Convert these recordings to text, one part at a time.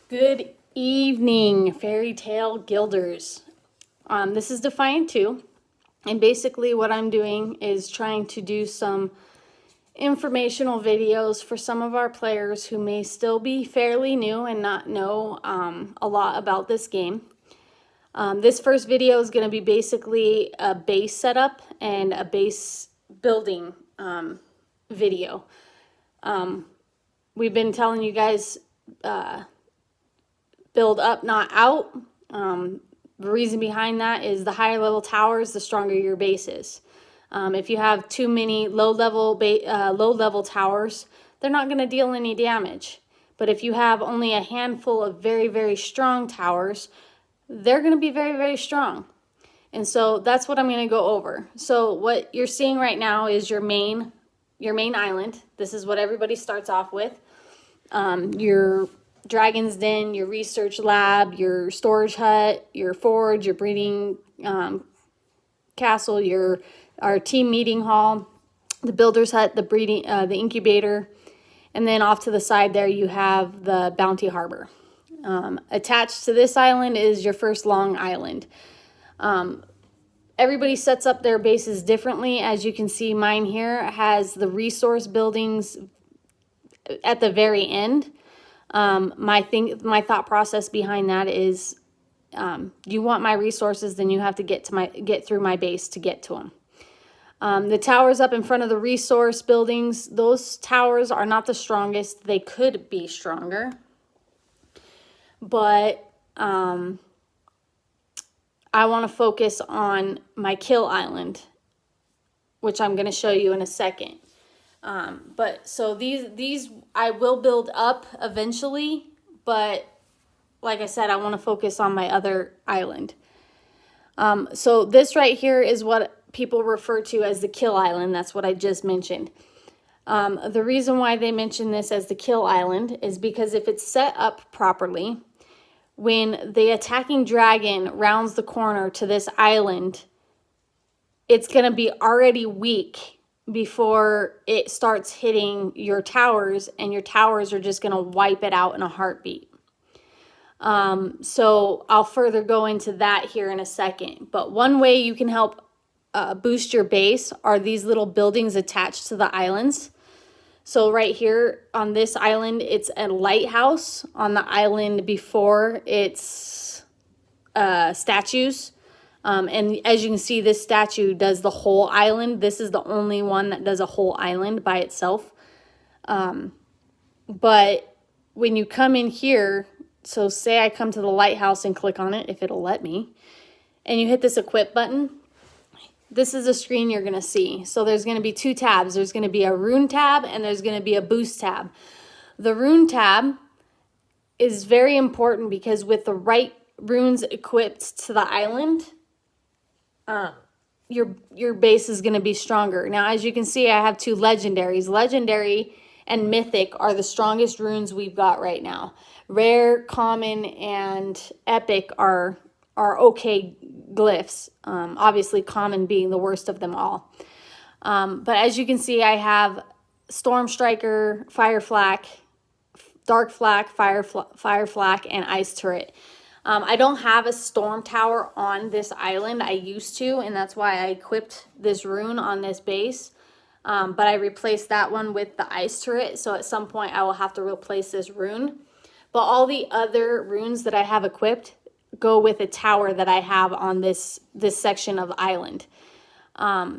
Good evening, Fairy Tale Guilders. This is Defiant 2, and basically what I'm doing is trying to do some informational videos for some of our players who may still be fairly new and not know a lot about this game. This first video is going to be basically a base setup and a base building video. We've been telling you guys build up, not out. The reason behind that is the higher level towers, the stronger your base is. If you have too many low level towers, they're not going to deal any damage. But if you have only a handful of very, very strong towers, they're going to be very, very strong. And so that's what I'm going to go over. So what you're seeing right now is your main island. This is what everybody starts off with. Your Dragon's Den, your research lab, your storage hut, your forge, your breeding castle, our team meeting hall, the builder's hut, the breeding, the incubator, and then off to the side there you have the bounty harbor. Attached to this island is your first long island. Everybody sets up their bases differently. As you can see, mine here has the resource buildings at the very end. My thought process behind that is, you want my resources, then you have to get through my base to get to them. The towers up in front of the resource buildings, those towers are not the strongest. They could be stronger, but I want to focus on my kill island, which I'm going to show you in a second. But so these I will build up eventually, but like I said, I want to focus on my other island. So this right here is what people refer to as the kill island. That's what I just mentioned. The reason why they mention this as the kill island is because if it's set up properly, when the attacking dragon rounds the corner to this island, it's going to be already weak before it starts hitting your towers, and your towers are just going to wipe it out in a heartbeat. So I'll further go into that here in a second. But one way you can help boost your base are these little buildings attached to the islands. So right here on this island, it's a lighthouse. On the island before, it's statues. And as you can see, this statue does the whole island. This is the only one that does a whole island by itself. But when you come in here, so say I come to the lighthouse and click on it, if it'll let me, and you hit this equip button, this is a screen you're going to see. So there's going to be two tabs. There's going to be a rune tab and there's going to be a boost tab. The rune tab is very important because with the right runes equipped to the island, your base is going to be stronger. Now, as you can see, I have two legendaries. Legendary and mythic are the strongest runes we've got right now. Rare, common, and epic are okay glyphs. Obviously, common being the worst of them all. But as you can see, I have Storm Striker, Fire Flak, Dark Flak, Fire Flak, and Ice Turret. I don't have a storm tower on this island. I used to, and that's why I equipped this rune on this base. But I replaced that one with the ice turret. So at some point I will have to replace this rune. But all the other runes that I have equipped go with a tower that I have on this section of the island.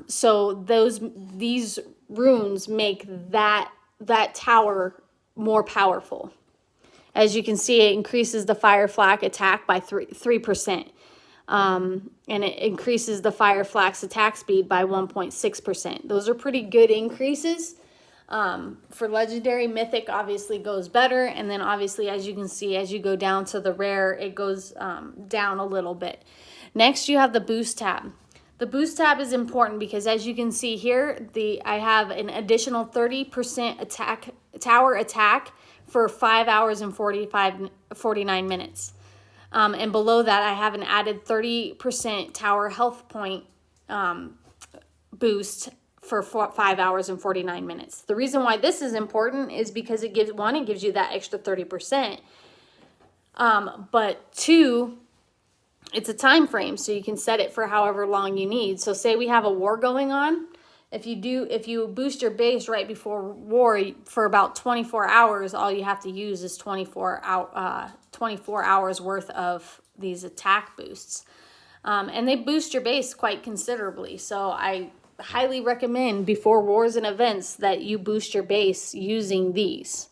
So these runes make that tower more powerful. As you can see, it increases the Fire Flak attack by 3%. And it increases the Fire Flak's attack speed by 1.6%. Those are pretty good increases. For Legendary, Mythic obviously goes better. And then obviously, as you can see, as you go down to the Rare, it goes down a little bit. Next, you have the Boost tab. The Boost tab is important because as you can see here, I have an additional 30% tower attack for 5 hours and 49 minutes. And below that, I have an added 30% tower health point boost for 5 hours and 49 minutes. The reason why this is important is because it gives you that extra 30%. But 2, it's a time frame, so you can set it for however long you need. So say we have a war going on. If you boost your base right before war for about 24 hours, all you have to use is 24 hours worth of these attack boosts. And they boost your base quite considerably. So I highly recommend before wars and events that you boost your base using these.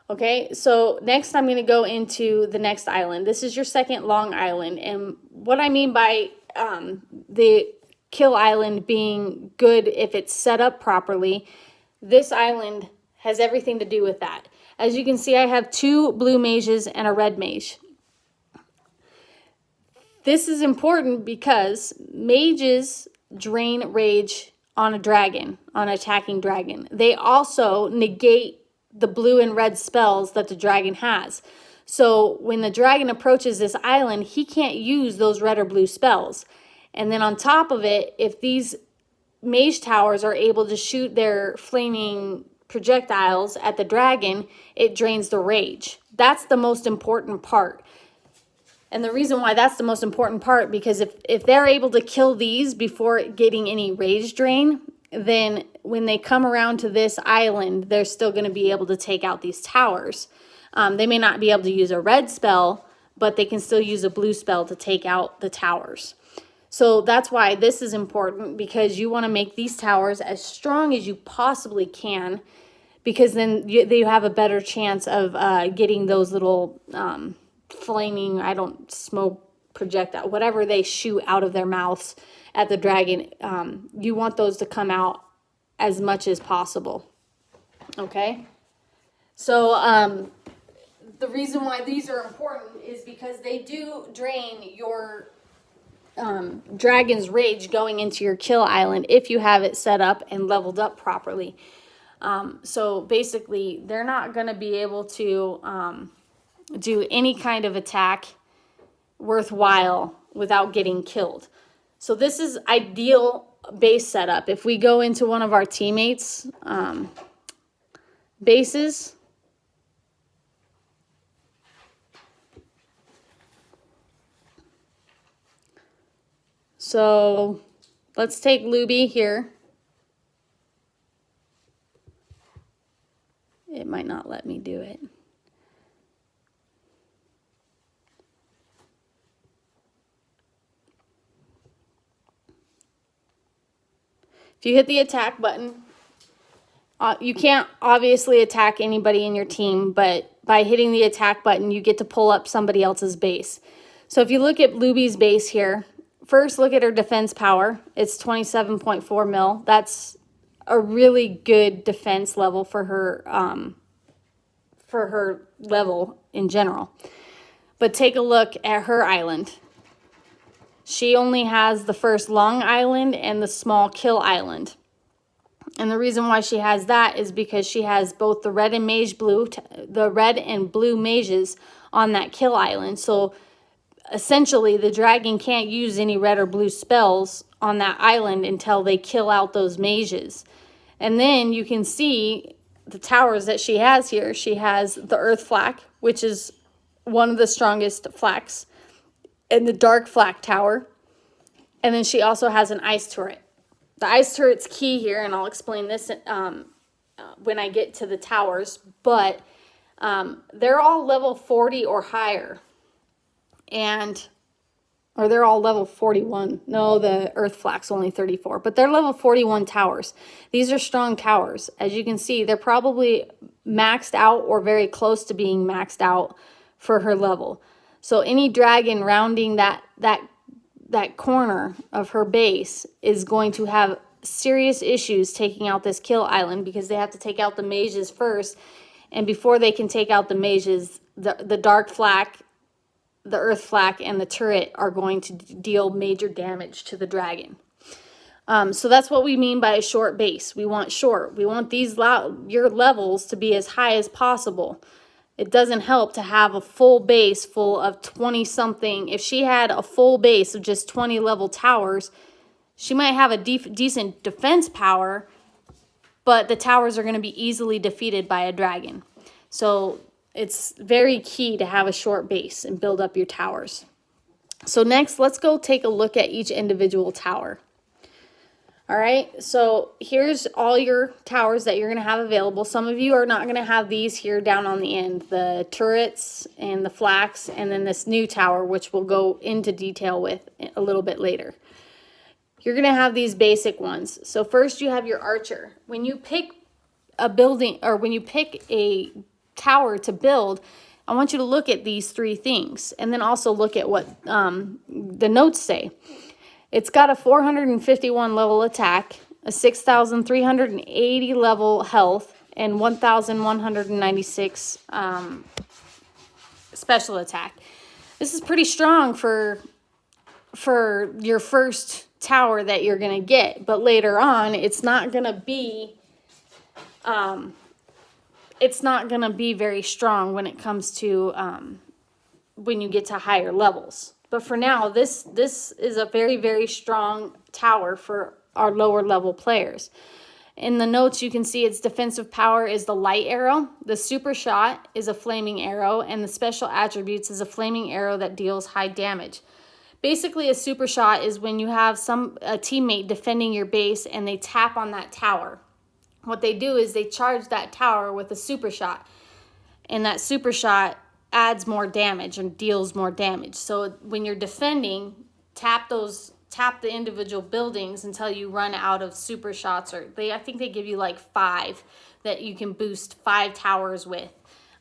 Okay, so next I'm going to go into the next island. This is your second long island. And what I mean by the kill island being good if it's set up properly, this island has everything to do with that. As you can see, I have 2 blue mages and a red mage. This is important because mages drain rage on a dragon, on an attacking dragon. They also negate the blue and red spells that the dragon has. So when the dragon approaches this island, he can't use those red or blue spells. And then on top of it, if these mage towers are able to shoot their flaming projectiles at the dragon, it drains the rage. That's the most important part. And the reason why that's the most important part, because if they're able to kill these before getting any rage drain, then when they come around to this island, they're still going to be able to take out these towers. They may not be able to use a red spell, but they can still use a blue spell to take out the towers. So that's why this is important, because you want to make these towers as strong as you possibly can, because then you have a better chance of getting those little flaming, smoke projectile, whatever they shoot out of their mouths at the dragon. You want those to come out as much as possible. Okay? So the reason why these are important is because they do drain your dragon's rage going into your kill island if you have it set up and leveled up properly. So basically, they're not going to be able to do any kind of attack worthwhile without getting killed. So this is ideal base setup. If we go into one of our teammates' bases, so let's take Luby here. It might not let me do it. If you hit the attack button, you can't obviously attack anybody in your team, but by hitting the attack button, you get to pull up somebody else's base. So if you look at Luby's base here, first look at her defense power. It's 27.4 mil. That's a really good defense level for her level in general. But take a look at her island. She only has the first long island and the small kill island. And the reason why she has that is because she has both the red and blue mages on that kill island. So essentially, the dragon can't use any red or blue spells on that island until they kill out those mages. And then you can see the towers that she has here. She has the earth flak, which is one of the strongest flaks, and the dark flak tower. And then she also has an ice turret. The ice turret's key here, and I'll explain this when I get to the towers. But they're all level 40 or higher. Or they're all level 41. No, the earth flak's only 34. But they're level 41 towers. These are strong towers. As you can see, they're probably maxed out or very close to being maxed out for her level. So any dragon rounding that corner of her base is going to have serious issues taking out this kill island, because they have to take out the mages first. And before they can take out the mages, the dark flak, the earth flak, and the turret are going to deal major damage to the dragon. So that's what we mean by a short base. We want short. We want your levels to be as high as possible. It doesn't help to have a full base full of 20-something. If she had a full base of just 20 level towers, she might have a decent defense power, but the towers are going to be easily defeated by a dragon. So it's very key to have a short base and build up your towers. So next, let's go take a look at each individual tower. All right, so here's all your towers that you're going to have available. Some of you are not going to have these here down on the end, the turrets and the flax, and then this new tower, which we'll go into detail with a little bit later. You're going to have these basic ones. So first you have your archer. When you pick a building, or when you pick a tower to build, I want you to look at these three things, and then also look at what the notes say. It's got a 451 level attack, a 6,380 level health, and 1,196 special attack. This is pretty strong for your first tower that you're going to get, but later on it's not going to be very strong when it comes to when you get to higher levels. But for now, this is a very, very strong tower for our lower level players. In the notes, you can see its defensive power is the light arrow, the super shot is a flaming arrow, and the special attributes is a flaming arrow that deals high damage. Basically, a super shot is when you have a teammate defending your base and they tap on that tower. What they do is they charge that tower with a super shot, and that super shot adds more damage and deals more damage. So when you're defending, tap the individual buildings until you run out of super shots, or I think they give you like 5 that you can boost 5 towers with.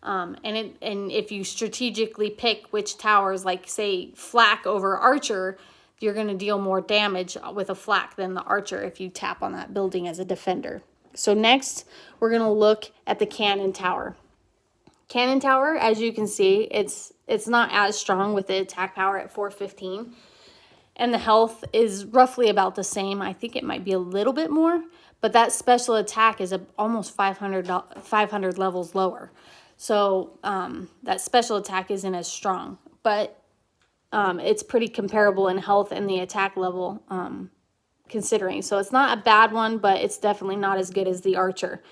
And if you strategically pick which towers, like say flak over archer, you're going to deal more damage with a flak than the archer if you tap on that building as a defender. So next, we're going to look at the cannon tower. Cannon tower, as you can see, it's not as strong with the attack power at 415. And the health is roughly about the same. I think it might be a little bit more, but that special attack is almost 500 levels lower. So that special attack isn't as strong, but it's pretty comparable in health and the attack level considering. So it's not a bad one, but it's definitely not as good as the archer.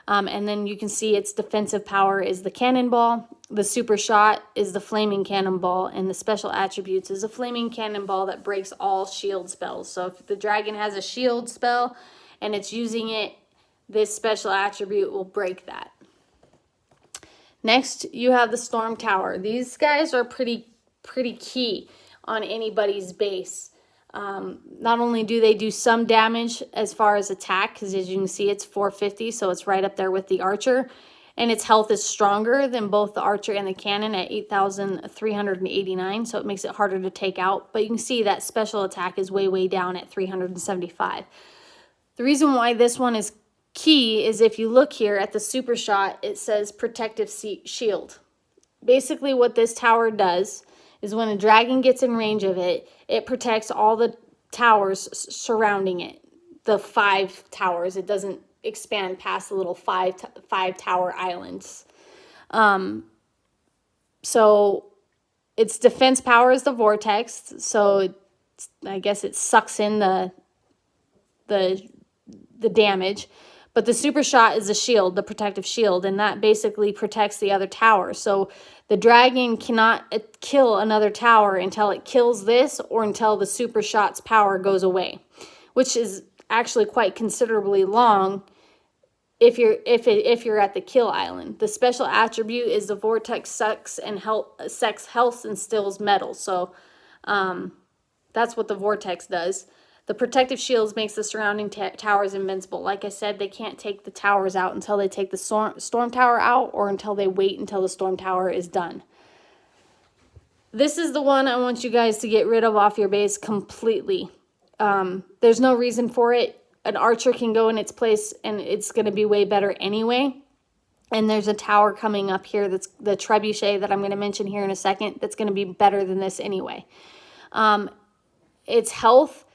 And then you can see its defensive power is the cannonball, the super shot is the flaming cannonball, and the special attributes is a flaming cannonball that breaks all shield spells. So if the dragon has a shield spell and it's using it, this special attribute will break that. Next, you have the storm tower. These guys are pretty key on anybody's base. Not only do they do some damage as far as attack, because as you can see, it's 450, so it's right up there with the archer. And its health is stronger than both the archer and the cannon at 8,389, so it makes it harder to take out. But you can see that special attack is way down at 375. The reason why this one is key is if you look here at the super shot, it says protective shield. Basically what this tower does is when a dragon gets in range of it, it protects all the towers surrounding it, the 5 towers. It doesn't expand past the little five tower islands. So its defense power is the vortex. So I guess it sucks in the damage. But the super shot is the shield, the protective shield, and that basically protects the other tower. So the dragon cannot kill another tower until it kills this or until the super shot's power goes away, which is actually quite considerably long if you're at the kill island. The special attribute is the vortex sucks health and stills metal. So that's what the vortex does. The protective shields makes the surrounding towers invincible. Like I said, they can't take the towers out until they take the storm tower out or until they wait until the storm tower is done. This is the one I want you guys to get rid of off your base completely. There's no reason for it. An archer can go in its place and it's going to be way better anyway. And there's a tower coming up here that's the trebuchet that I'm going to mention here in a second that's going to be better than this anyway. Its health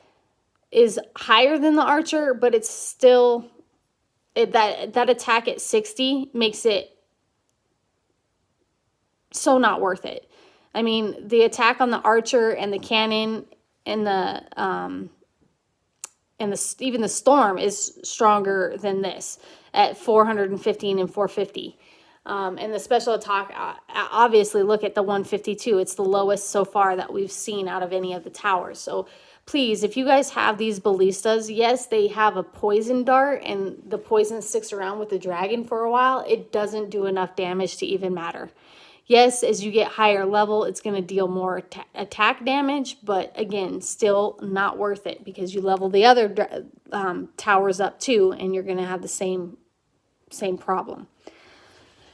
is higher than the archer, but it's still that attack at 60 makes it so not worth it. I mean, the attack on the archer and the cannon and even the storm is stronger than this at 415 and 450. And the special attack, obviously, look at the 152. It's the lowest so far that we've seen out of any of the towers. So please, if you guys have these ballistas, yes, they have a poison dart and the poison sticks around with the dragon for a while. It doesn't do enough damage to even matter. Yes, as you get higher level, it's going to deal more attack damage, but again, still not worth it because you level the other towers up too, and you're going to have the same problem.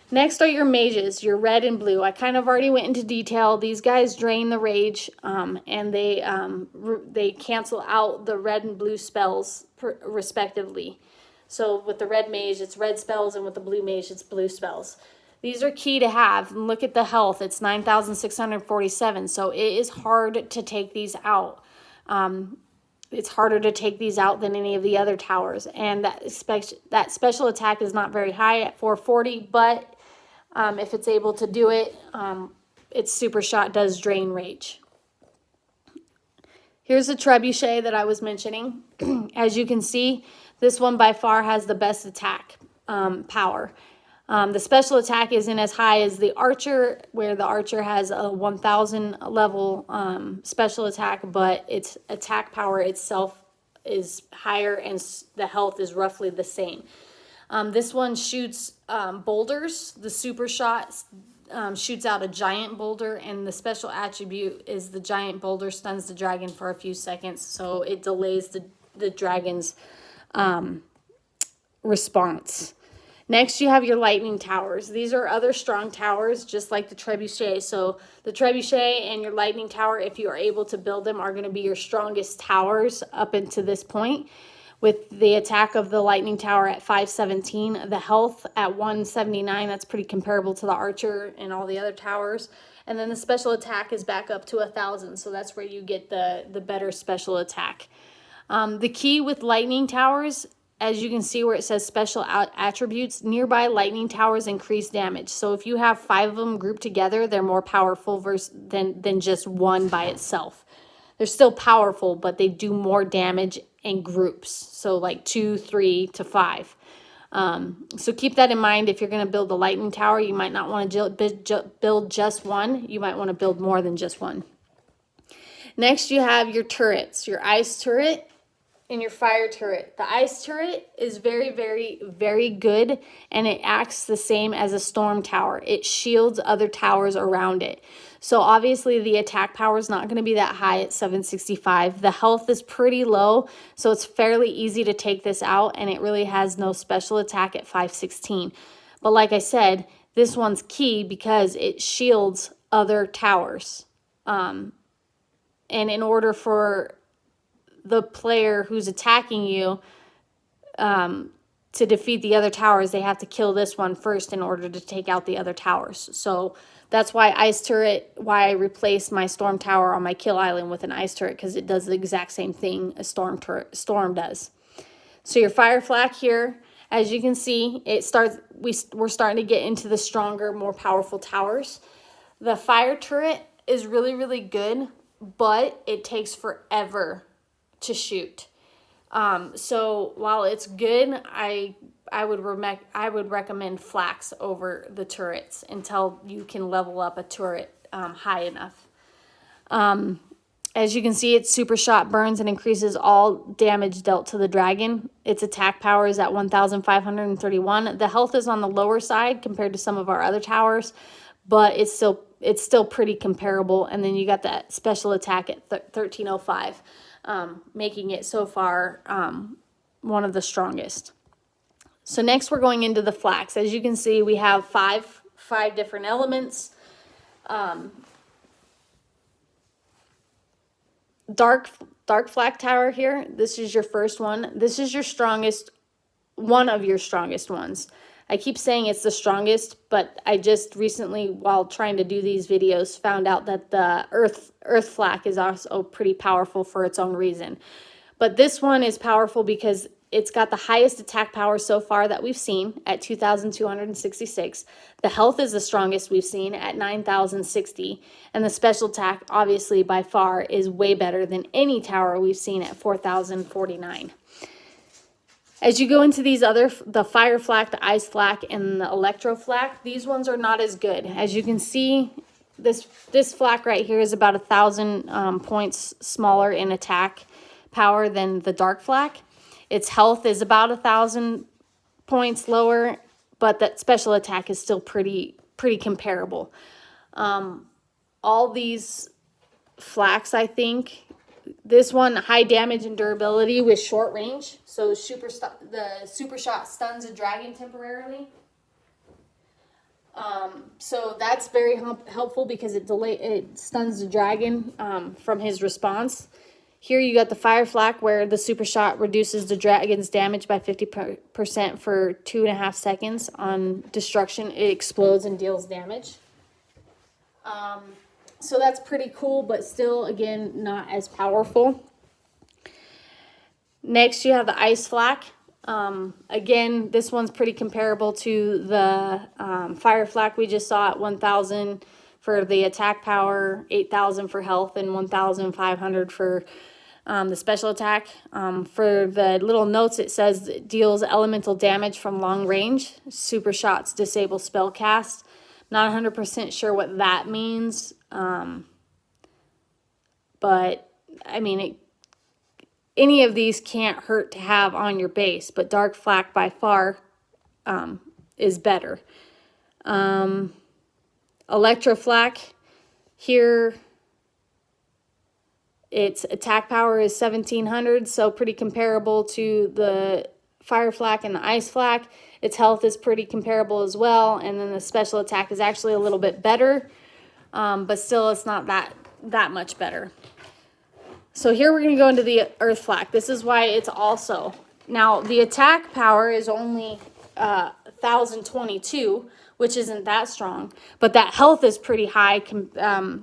Next are your mages, your red and blue. I kind of already went into detail. These guys drain the rage, and they cancel out the red and blue spells respectively. So with the red mage, it's red spells, and with the blue mage, it's blue spells. These are key to have. And look at the health. It's 9,647. So it is hard to take these out. It's harder to take these out than any of the other towers. And that special attack is not very high at 440. But if it's able to do it, its super shot does drain rage. Here's the trebuchet that I was mentioning. As you can see, this one by far has the best attack power. The special attack isn't as high as the archer, where the archer has a 1,000 level special attack, but its attack power itself is higher and the health is roughly the same. This one shoots boulders. The super shot shoots out a giant boulder, and the special attribute is the giant boulder stuns the dragon for a few seconds, so it delays the dragon's response. Next, you have your lightning towers. These are other strong towers, just like the trebuchet. So the trebuchet and your lightning tower, if you are able to build them, are going to be your strongest towers up until this point. With the attack of the lightning tower at 517, the health at 179, that's pretty comparable to the archer and all the other towers. And then the special attack is back up to 1,000, so that's where you get the better special attack. The key with lightning towers, as you can see where it says special attributes, nearby lightning towers increase damage. So if you have 5 of them grouped together, they're more powerful than just one by itself. They're still powerful, but they do more damage in groups. So like 2, 3 to 5. So keep that in mind. If you're going to build a lightning tower, you might not want to build just one. You might want to build more than just one. Next, you have your turrets, your ice turret and your fire turret. The ice turret is very, very, very good, and it acts the same as a storm tower. It shields other towers around it. So obviously the attack power is not going to be that high at 765. The health is pretty low, so it's fairly easy to take this out, and it really has no special attack at 516. But like I said, this one's key because it shields other towers. And in order for the player who's attacking you to defeat the other towers, they have to kill this one first in order to take out the other towers. So that's why I replaced my storm tower on my kill island with an ice turret, because it does the exact same thing a storm does. So your fire flak here, as you can see, we're starting to get into the stronger, more powerful towers. The fire turret is really, really good, but it takes forever to shoot. So while it's good, I would recommend flax over the turrets until you can level up a turret high enough. As you can see, its super shot burns and increases all damage dealt to the dragon. Its attack power is at 1,531. The health is on the lower side compared to some of our other towers, but it's still pretty comparable. And then you got that special attack at 1305. Making it so far one of the strongest. So next we're going into the flax. As you can see, we have five different elements. Dark flak tower here. This is your first one. This is your strongest, one of your strongest ones. I keep saying it's the strongest, but I just recently, while trying to do these videos, found out that the earth flak is also pretty powerful for its own reason. But this one is powerful because it's got the highest attack power so far that we've seen at 2,266. The health is the strongest we've seen at 9,060. And the special attack, obviously, by far, is way better than any tower we've seen at 4,049. As you go into these other, the fire flak, the ice flak, and the electro flak, these ones are not as good. As you can see, this flak right here is about 1,000 points smaller in attack power than the dark flak. Its health is about 1,000 points lower, but that special attack is still pretty comparable. All these flaks, I think, this one high damage and durability with short range, so the super shot stuns a dragon temporarily. So that's very helpful because it stuns the dragon from his response. Here you got the fire flak where the super shot reduces the dragon's damage by 50% for 2.5 seconds. On destruction, it explodes and deals damage. So that's pretty cool, but still, again, not as powerful. Next, you have the ice flak. Again, this one's pretty comparable to the fire flak we just saw at 1,000 for the attack power, 8,000 for health, and 1,500 for the special attack. For the little notes, it says it deals elemental damage from long range. Super shots disable spell cast. Not 100% sure what that means. But I mean, any of these can't hurt to have on your base, but dark flak by far is better. Electro flak, here its attack power is 1,700, so pretty comparable to the fire flak and the ice flak. Its health is pretty comparable as well, and then the special attack is actually a little bit better, but still it's not that much better. So here we're going to go into the earth flak. This is why it's also, now the attack power is only 1,022, which isn't that strong, but that health is pretty high,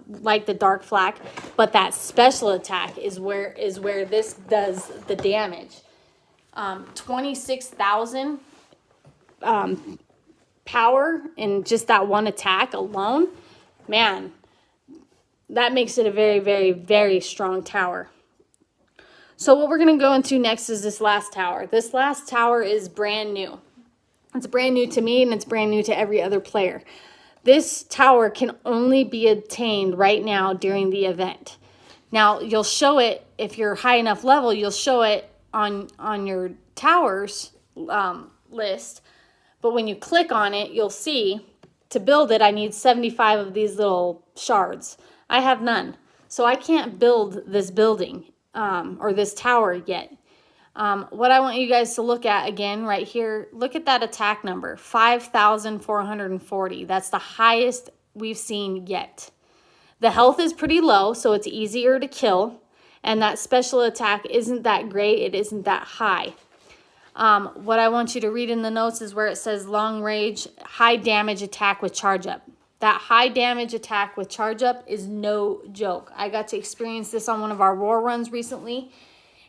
like the dark flak. But that special attack is where this does the damage. 26,000 power in just that one attack alone, man. That makes it a very, very, very strong tower. So what we're going to go into next is this last tower. This last tower is brand new. It's brand new to me, and it's brand new to every other player. This tower can only be obtained right now during the event. Now, you'll show it, if you're high enough level, you'll show it on your towers list. But when you click on it, you'll see, to build it, I need 75 of these little shards. I have none. So I can't build this building or this tower yet. What I want you guys to look at again right here, look at that attack number, 5,440. That's the highest we've seen yet. The health is pretty low, so it's easier to kill. And that special attack isn't that great. It isn't that high. What I want you to read in the notes is where it says long range, high damage attack with charge up. That high damage attack with charge up is no joke. I got to experience this on one of our war runs recently,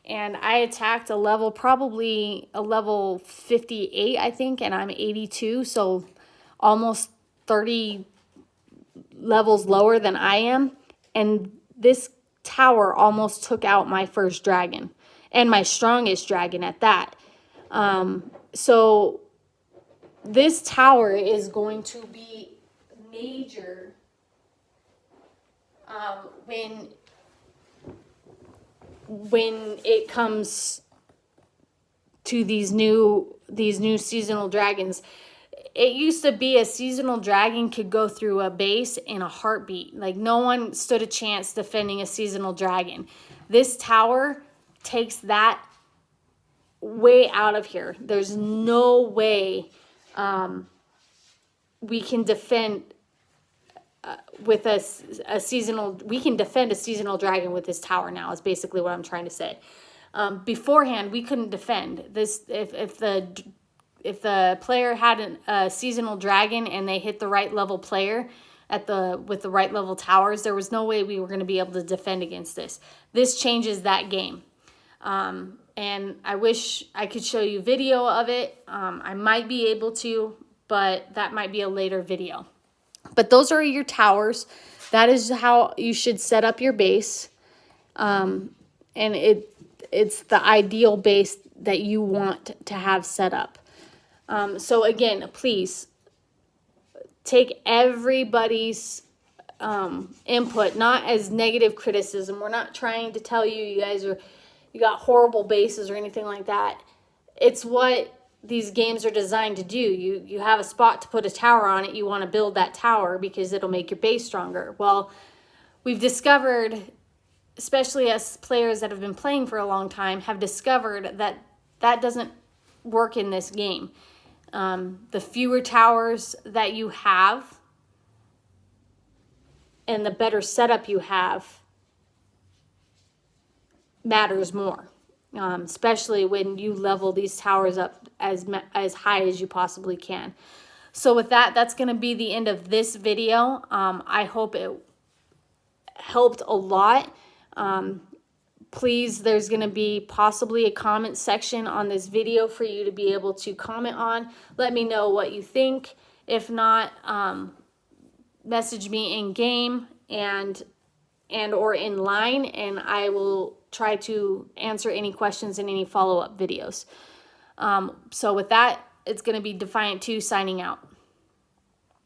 and I attacked a level, probably a level 58, I think, and I'm 82, so almost 30 levels lower than I am. And this tower almost took out my first dragon, and my strongest dragon at that. So this tower is going to be major when it comes to these new seasonal dragons. It used to be a seasonal dragon could go through a base in a heartbeat. Like, no one stood a chance defending a seasonal dragon. This tower takes that way out of here. There's no way we can defend with a seasonal. We can defend a seasonal dragon with this tower now. Is basically what I'm trying to say. Beforehand, we couldn't defend this. If the player had a seasonal dragon and they hit the right level player with the right level towers, there was no way we were going to be able to defend against this. This changes that game. And I wish I could show you video of it. I might be able to, but that might be a later video. But those are your towers. That is how you should set up your base. And it's the ideal base that you want to have set up. So again, please take everybody's input, not as negative criticism. We're not trying to tell you guys you got horrible bases or anything like that. It's what these games are designed to do. You have a spot to put a tower on it. You want to build that tower because it'll make your base stronger. Well, we've discovered, especially as players that have been playing for a long time, have discovered that that doesn't work in this game. The fewer towers that you have and the better setup you have matters more, especially when you level these towers up as high as you possibly can. So with that, that's going to be the end of this video. I hope it helped a lot. Please, there's going to be possibly a comment section on this video for you to be able to comment on. Let me know what you think. If not, message me in game and or in line, and I will try to answer any questions in any follow-up videos. So with that, it's going to be Defiant 2 signing out.